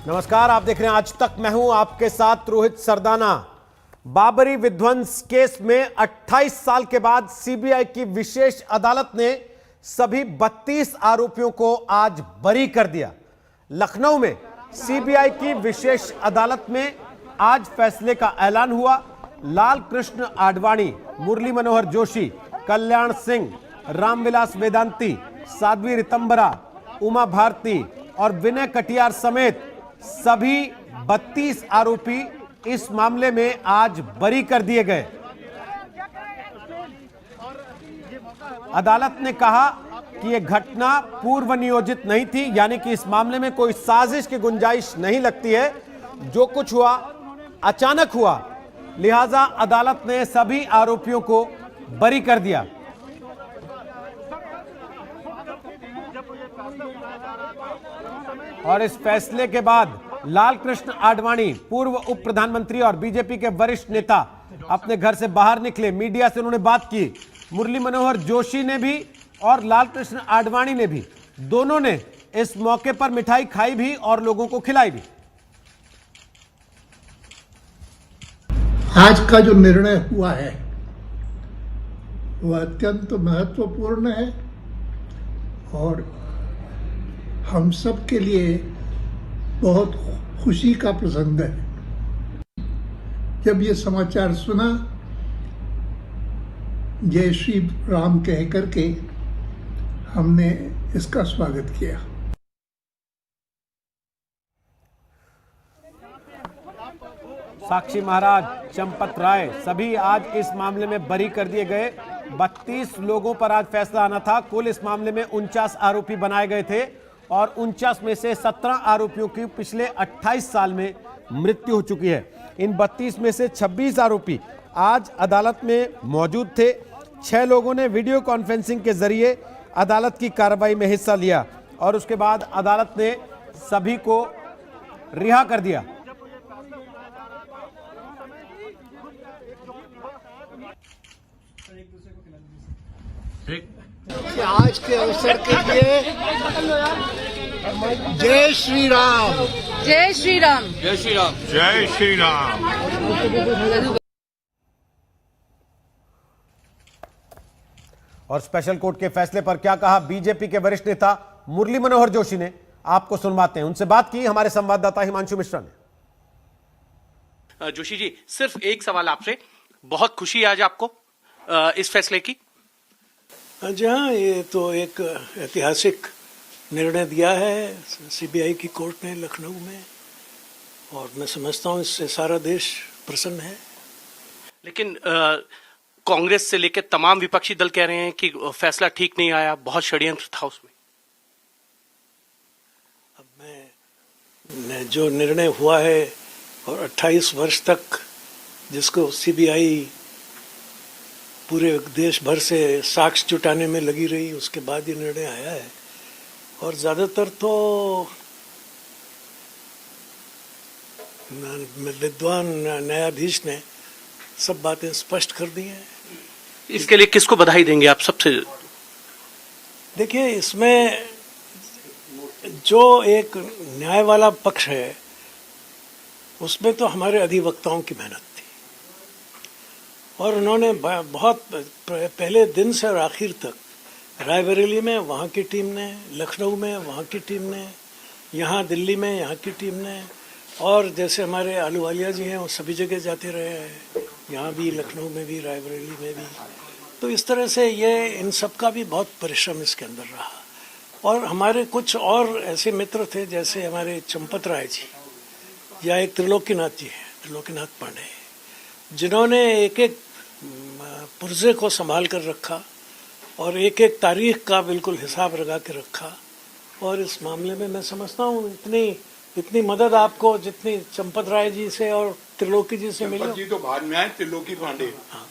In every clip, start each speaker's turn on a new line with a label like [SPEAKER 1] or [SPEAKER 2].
[SPEAKER 1] नमस्कार, आप देख रहे हैं आज तक। मैं हूं आपके साथ रोहित सरदाना। बाबरी विध्वंस केस में 28 साल के बाद सीबीआई की विशेष अदालत ने सभी 32 आरोपियों को आज बरी कर दिया। लखनऊ में सीबीआई की विशेष अदालत में आज फैसले का ऐलान हुआ। लाल कृष्ण आडवाणी, मुरली मनोहर जोशी, कल्याण सिंह, रामविलास वेदांती, साध्वी रितंबरा, उमा भारती और विनय कटियार समेत सभी 32 आरोपी इस मामले में आज बरी कर दिए गए। अदालत ने कहा कि यह घटना पूर्व नियोजित नहीं थी, यानी कि इस मामले में कोई साजिश की गुंजाइश नहीं लगती है। जो कुछ हुआ अचानक हुआ, लिहाजा अदालत ने सभी आरोपियों को बरी कर दिया। और इस फैसले के बाद लाल कृष्ण आडवाणी, पूर्व उप प्रधानमंत्री और बीजेपी के वरिष्ठ नेता, अपने घर से बाहर निकले। मीडिया से उन्होंने बात की। मुरली मनोहर जोशी ने भी और लाल कृष्ण आडवाणी ने भी, दोनों ने इस मौके पर मिठाई खाई भी और लोगों को खिलाई भी।
[SPEAKER 2] आज का जो निर्णय हुआ है वह अत्यंत महत्वपूर्ण है और हम सब के लिए बहुत खुशी का प्रसंग है। जब ये समाचार सुना, जय श्री राम कह करके हमने इसका स्वागत किया।
[SPEAKER 1] साक्षी महाराज, चंपत राय, सभी आज इस मामले में बरी कर दिए गए। 32 लोगों पर आज फैसला आना था। कुल इस मामले में 49 आरोपी बनाए गए थे और 49 में से 17 आरोपियों की पिछले 28 साल में मृत्यु हो चुकी है। इन 32 में से 26 आरोपी आज अदालत में मौजूद थे। 6 लोगों ने वीडियो कॉन्फ्रेंसिंग के जरिए अदालत की कार्रवाई में हिस्सा लिया और उसके बाद अदालत ने सभी को रिहा कर दिया।
[SPEAKER 2] आज के अवसर के लिए जय श्री राम,
[SPEAKER 3] जय श्री राम,
[SPEAKER 4] जय श्री राम,
[SPEAKER 5] जय श्री राम।
[SPEAKER 1] और स्पेशल कोर्ट के फैसले पर क्या कहा बीजेपी के वरिष्ठ नेता मुरली मनोहर जोशी ने, आपको सुनवाते हैं। उनसे बात की हमारे संवाददाता हिमांशु मिश्रा ने।
[SPEAKER 4] जोशी जी, सिर्फ एक सवाल आपसे। बहुत खुशी है आज आपको इस फैसले की?
[SPEAKER 6] जी हाँ, ये तो एक ऐतिहासिक निर्णय दिया है सीबीआई की कोर्ट ने लखनऊ में, और मैं समझता हूँ इससे सारा देश प्रसन्न है। लेकिन
[SPEAKER 4] कांग्रेस से लेकर तमाम विपक्षी दल कह रहे हैं कि फैसला ठीक नहीं आया, बहुत षड्यंत्र था उसमें।
[SPEAKER 6] अब मैं जो निर्णय हुआ है और 28 वर्ष तक जिसको सीबीआई पूरे देश भर से साक्ष्य जुटाने में लगी रही, उसके बाद ये निर्णय आया है। और ज्यादातर तो विद्वान न्यायाधीश ने सब बातें स्पष्ट कर दी हैं।
[SPEAKER 4] इसके लिए किसको बधाई देंगे आप सबसे?
[SPEAKER 6] देखिए, इसमें जो एक न्याय वाला पक्ष है उसमें तो हमारे अधिवक्ताओं की मेहनत थी, और उन्होंने बहुत पहले दिन से और आखिर तक रायबरेली में वहाँ की टीम ने, लखनऊ में वहाँ की टीम ने, यहाँ दिल्ली में यहाँ की टीम ने, और जैसे हमारे आलूवालिया जी हैं वो सभी जगह जाते रहे हैं, यहाँ भी, लखनऊ में भी, रायबरेली में भी। तो इस तरह से ये इन सब का भी बहुत परिश्रम इसके अंदर रहा। और हमारे कुछ और ऐसे मित्र थे, जैसे हमारे चंपत राय जी या एक त्रिलोकीनाथ जी हैं, त्रिलोकीनाथ पांडे, जिन्होंने एक एक पुर्जे को संभाल कर रखा और एक एक तारीख का बिल्कुल हिसाब लगा के रखा। और इस मामले में मैं समझता हूँ इतनी मदद आपको जितनी चंपत राय जी से और त्रिलोकी जी से मिली।
[SPEAKER 5] जी तो बाद में आए, त्रिलोकी पांडे।
[SPEAKER 6] हाँ,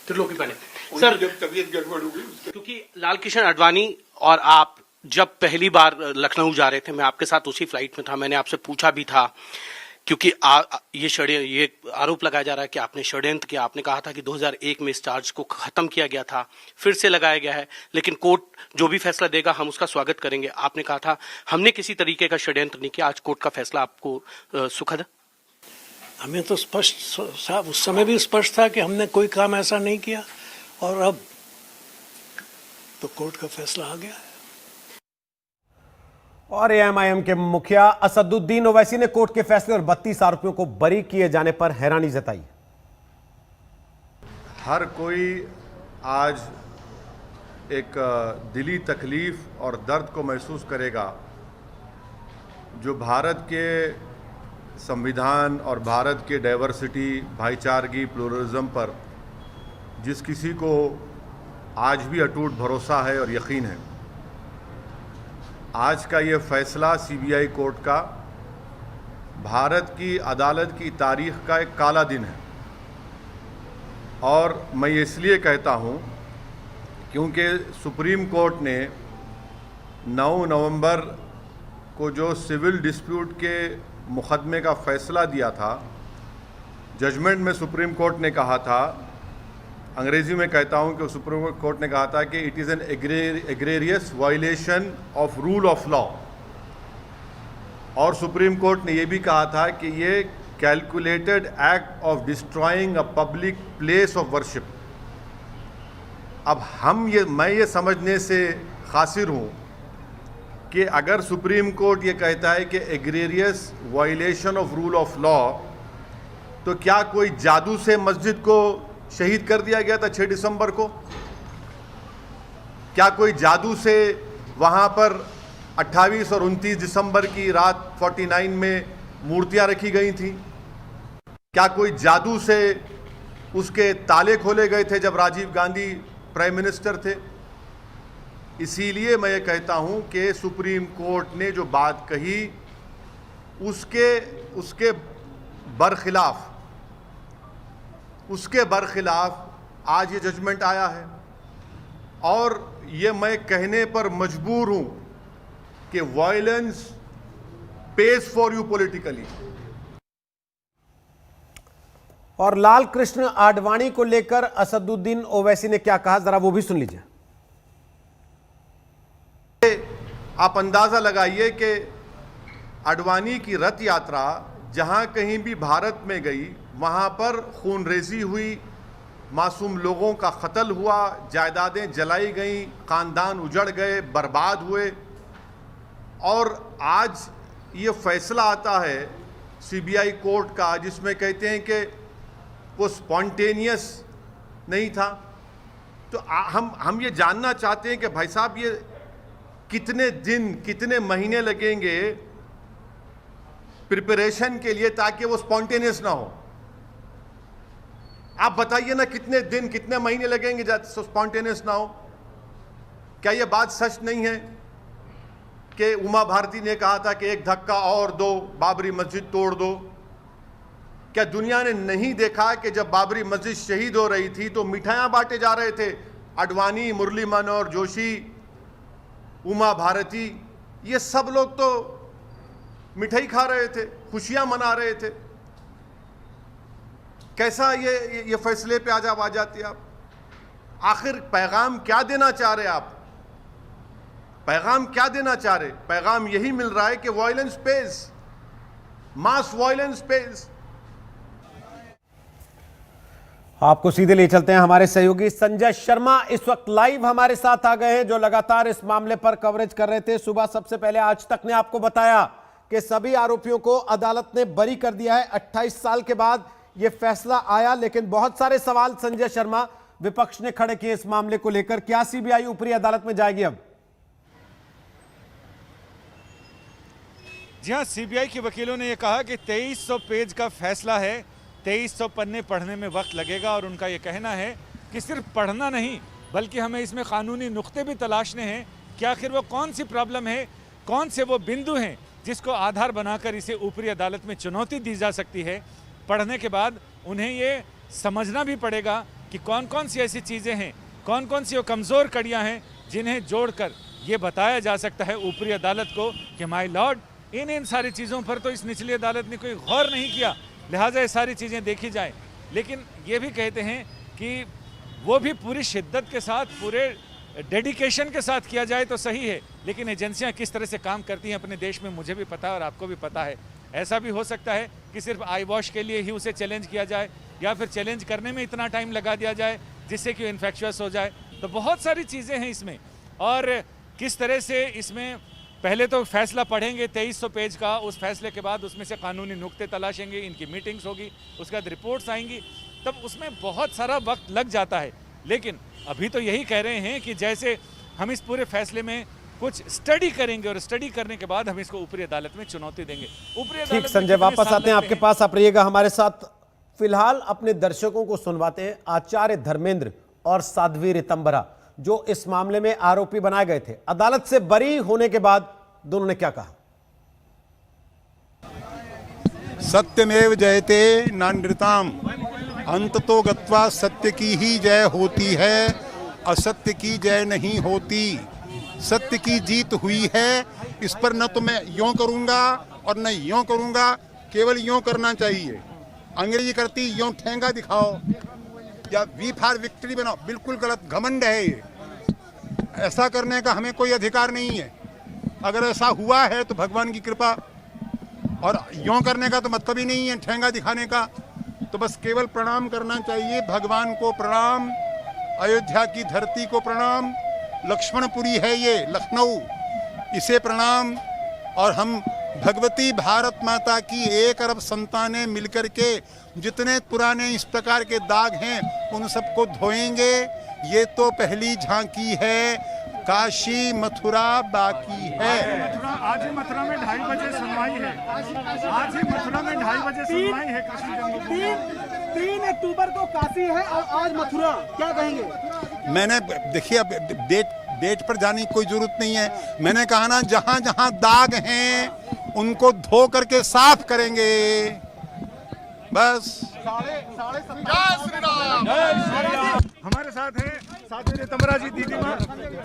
[SPEAKER 4] त्रिलोकी पांडे सर,
[SPEAKER 5] जब तबीयत गड़बड़ हो गई,
[SPEAKER 4] क्योंकि लाल कृष्ण आडवाणी और आप जब पहली बार लखनऊ जा रहे थे, मैं आपके साथ उसी फ्लाइट में था, मैंने आपसे पूछा भी था क्योंकि ये आरोप लगाया जा रहा है कि आपने षड्यंत्र किया। आपने कहा था कि 2001 में इस चार्ज को खत्म किया गया था, फिर से लगाया गया है, लेकिन कोर्ट जो भी फैसला देगा हम उसका स्वागत करेंगे। आपने कहा था हमने किसी तरीके का षड्यंत्र नहीं किया। आज कोर्ट का फैसला आपको सुखद?
[SPEAKER 6] हमें तो स्पष्ट साहब उस समय भी स्पष्ट था कि हमने कोई काम ऐसा नहीं किया, और अब तो कोर्ट का फैसला आ गया है।
[SPEAKER 1] और एएमआईएम के मुखिया असदुद्दीन ओवैसी ने कोर्ट के फैसले और 32 आरोपियों को बरी किए जाने पर हैरानी जताई।
[SPEAKER 3] हर कोई आज एक दिली तकलीफ और दर्द को महसूस करेगा जो भारत के संविधान और भारत के डाइवर्सिटी, भाईचारगी, प्लुरलिज्म पर जिस किसी को आज भी अटूट भरोसा है और यकीन है, आज का ये फैसला सीबीआई कोर्ट का भारत की अदालत की तारीख का एक काला दिन है। और मैं इसलिए कहता हूँ क्योंकि सुप्रीम कोर्ट ने 9 नवंबर को जो सिविल डिस्प्यूट के मुकदमे का फैसला दिया था, जजमेंट में सुप्रीम कोर्ट ने कहा था, अंग्रेजी में कहता हूं कि सुप्रीम कोर्ट ने कहा था कि it is an egregious violation of rule of law. और सुप्रीम कोर्ट ने यह भी कहा था कि ये calculated act of destroying a public place of worship. अब मैं ये समझने से कासिर हूँ कि अगर सुप्रीम कोर्ट ये कहता है कि egregious violation of rule of law, तो क्या कोई जादू से मस्जिद को शहीद कर दिया गया था 6 दिसंबर को? क्या कोई जादू से वहाँ पर 28 और 29 दिसंबर की रात 49 में मूर्तियाँ रखी गई थी? क्या कोई जादू से उसके ताले खोले गए थे जब राजीव गांधी प्राइम मिनिस्टर थे? इसीलिए मैं ये कहता हूँ कि सुप्रीम कोर्ट ने जो बात कही उसके बरखिलाफ आज ये जजमेंट आया है। और ये मैं कहने पर मजबूर हूं कि violence page for you politically.
[SPEAKER 1] और लाल कृष्ण आडवाणी को लेकर असदुद्दीन ओवैसी ने क्या कहा, जरा वो भी सुन लीजिए।
[SPEAKER 3] आप अंदाजा लगाइए कि आडवाणी की रथ यात्रा जहां कहीं भी भारत में गई, वहां पर खूनरेजी हुई, मासूम लोगों का कत्ल हुआ, जायदादें जलाई गईं, खानदान उजड़ गए, बर्बाद हुए। और आज ये फैसला आता है सीबीआई कोर्ट का जिसमें कहते हैं कि वो स्पॉन्टेनियस नहीं था। तो हम ये जानना चाहते हैं कि भाई साहब ये कितने दिन, कितने महीने लगेंगे प्रिपरेशन के लिए ताकि वो स्पॉन्टेनियस ना हो? आप बताइए ना, कितने दिन, कितने महीने लगेंगे स्पॉन्टेनियस ना हो? क्या ये बात सच नहीं है कि उमा भारती ने कहा था कि एक धक्का और दो, बाबरी मस्जिद तोड़ दो? क्या दुनिया ने नहीं देखा कि जब बाबरी मस्जिद शहीद हो रही थी तो मिठाइयां बांटे जा रहे थे? आडवाणी, मुरली मनोहर जोशी, उमा भारती, ये सब लोग तो मिठाई खा रहे थे, खुशियां मना रहे थे। कैसा ये फैसले पे आज आ जाती आप? आखिर पैगाम क्या देना चाह रहे आप? पैगाम क्या देना चाह रहे? पैगाम यही मिल रहा है कि वायलेंस पेज, मास वायलेंस पेज।
[SPEAKER 1] आपको सीधे ले चलते हैं, हमारे सहयोगी संजय शर्मा इस वक्त लाइव हमारे साथ आ गए हैं, जो लगातार इस मामले पर कवरेज कर रहे थे। सुबह सबसे पहले आज तक ने आपको बताया कि सभी आरोपियों को अदालत ने बरी कर दिया है। 28 साल के बाद यह फैसला आया, लेकिन बहुत सारे सवाल संजय शर्मा विपक्ष ने खड़े किए इस मामले को लेकर। क्या सीबीआई ऊपरी अदालत में जाएगी अब?
[SPEAKER 7] जी हां, सीबीआई के वकीलों ने यह कहा कि 2300 पेज का फैसला है, 2300 पन्ने पढ़ने में वक्त लगेगा। और उनका यह कहना है कि सिर्फ पढ़ना नहीं, बल्कि हमें इसमें कानूनी नुक्ते भी तलाशने हैं कि आखिर वो कौन सी प्रॉब्लम है, कौन से वो बिंदु हैं जिसको आधार बनाकर इसे ऊपरी अदालत में चुनौती दी जा सकती है। पढ़ने के बाद उन्हें ये समझना भी पड़ेगा कि कौन कौन सी ऐसी चीज़ें हैं, कौन कौन सी वो कमज़ोर कड़ियाँ हैं जिन्हें जोड़कर ये बताया जा सकता है ऊपरी अदालत को कि माय लॉर्ड, इन सारी चीज़ों पर तो इस निचली अदालत ने कोई गौर नहीं किया, लिहाजा ये सारी चीज़ें देखी जाए। लेकिन ये भी कहते हैं कि वो भी पूरी शिद्दत के साथ, पूरे डेडिकेशन के साथ किया जाए तो सही है, लेकिन एजेंसियां किस तरह से काम करती हैं अपने देश में मुझे भी पता है और आपको भी पता है। ऐसा भी हो सकता है कि सिर्फ आई वॉश के लिए ही उसे चैलेंज किया जाए, या फिर चैलेंज करने में इतना टाइम लगा दिया जाए जिससे कि इन्फेक्शस हो जाए। तो बहुत सारी चीज़ें हैं इसमें, और किस तरह से इसमें पहले तो फैसला पढ़ेंगे 2300 पेज का, उस फैसले के बाद उसमें से कानूनी नुक्ते तलाशेंगे, इनकी मीटिंग्स होगी, उसके बाद रिपोर्ट्स आएंगी, तब उसमें बहुत सारा वक्त लग जाता है। लेकिन अभी तो यही कह रहे हैं कि जैसे हम इस पूरे फैसले में कुछ स्टडी करेंगे और स्टडी करने के बाद हम इसको ऊपरी अदालत में चुनौती देंगे। ऊपरी अदालत
[SPEAKER 1] ठीक
[SPEAKER 7] में
[SPEAKER 1] संजय,
[SPEAKER 7] कितने
[SPEAKER 1] वापस
[SPEAKER 7] साल
[SPEAKER 1] आते हैं
[SPEAKER 7] लगते
[SPEAKER 1] आपके पास, आप रहिएगा हमारे साथ। फिलहाल अपने दर्शकों को सुनवाते हैं आचार्य धर्मेंद्र और साध्वी रितंबरा, जो इस मामले में आरोपी बनाए गए थे। अदालत से बरी होने के बाद दोनों ने क्या कहा।
[SPEAKER 8] सत्यमेव जयते नानृताम, अंततो गत्वा सत्य की ही जय होती है, असत्य की जय नहीं होती। सत्य की जीत हुई है, इस पर न तो मैं यों करूंगा और न यों करूंगा, केवल यों करना चाहिए। अंग्रेजी करती यों ठेंगा दिखाओ या वी फॉर विक्ट्री बनाओ, बिल्कुल गलत घमंड है ये। ऐसा करने का हमें कोई अधिकार नहीं है। अगर ऐसा हुआ है तो भगवान की कृपा, और यों करने का तो मतलब ही नहीं है ठेंगा दिखाने का। तो बस केवल प्रणाम करना चाहिए, भगवान को प्रणाम, अयोध्या की धरती को प्रणाम, लक्ष्मणपुरी है ये लखनऊ, इसे प्रणाम। और हम भगवती भारत माता की 1 अरब संतानें मिलकर के जितने पुराने इस प्रकार के दाग हैं उन सबको धोएंगे। ये तो पहली झांकी है, काशी मथुरा बाकी है।
[SPEAKER 7] आज ही मथुरा में 2:30 बजे सुनवाई है। आज ही मथुरा में 2:30 बजे सुनवाई है। कृष्ण जन्मभूमि
[SPEAKER 9] 3 अक्टूबर को काशी है और आज मथुरा, क्या कहेंगे।
[SPEAKER 8] मैंने देखिए, अब डेट पर जाने की कोई जरूरत नहीं है। मैंने कहा ना, जहां जहां दाग हैं उनको धो करके साफ करेंगे, बस।
[SPEAKER 7] हमारे साथ हैं साध्वी रितंबरा जी, दीदी माँ।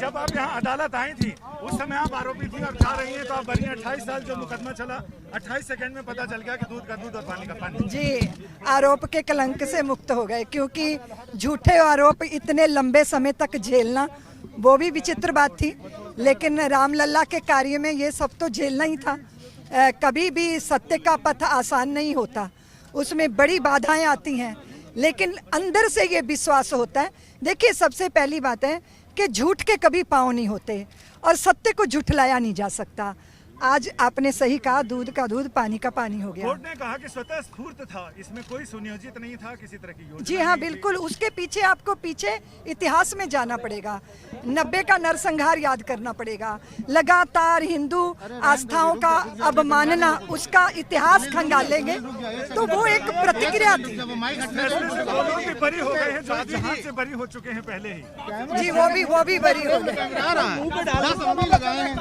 [SPEAKER 7] जब आप यहाँ अदालत आई थी उस समय आप आरोपी थी, अब जा रही हैं तो आप बरी हैं। 28 साल जो मुकदमा चला, 28 सेकंड में पता चल गया कि दूध का दूध और पानी का पानी।
[SPEAKER 10] जी, आरोप के कलंक से मुक्त हो गए, क्योंकि झूठे आरोप इतने लंबे समय तक झेलना वो भी विचित्र बात थी। लेकिन रामलला के कार्य में ये सब तो झेलना ही था। कभी भी सत्य का पथ आसान नहीं होता, उसमें बड़ी बाधाएं आती हैं, लेकिन अंदर से ये विश्वास होता है। देखिए, सबसे पहली बात है कि झूठ के कभी पाँव नहीं होते और सत्य को झुठलाया नहीं जा सकता। आज आपने सही कहा, दूध का दूध पानी का पानी हो गया।
[SPEAKER 7] कोर्ट ने कहा कि स्वतः स्फूर्त था, इसमें कोई सुनियोजित नहीं था, किसी तरह की योजना।
[SPEAKER 10] जी हाँ, बिल्कुल। उसके पीछे आपको इतिहास में जाना पड़ेगा, 90 का नरसंहार याद करना पड़ेगा, लगातार हिंदू आस्थाओं का अवमानना, उसका इतिहास खंगालेंगे तो वो एक प्रतिक्रिया थी।
[SPEAKER 7] बरी हो गए हैं जो जहाज से बरी हो चुके हैं पहले ही।
[SPEAKER 10] जी, वो भी बरी हो गए।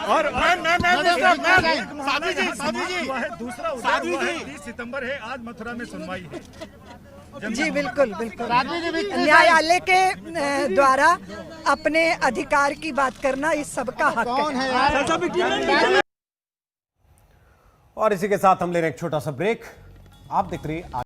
[SPEAKER 7] और दूसरा 30 सितंबर है, आज मथुरा में सुनवाई है।
[SPEAKER 10] जी बिल्कुल बिल्कुल। न्यायालय के द्वारा अपने अधिकार की बात करना इस सबका हक है।
[SPEAKER 1] और इसी के साथ हम ले रहे हैं एक छोटा सा ब्रेक। आप देख रही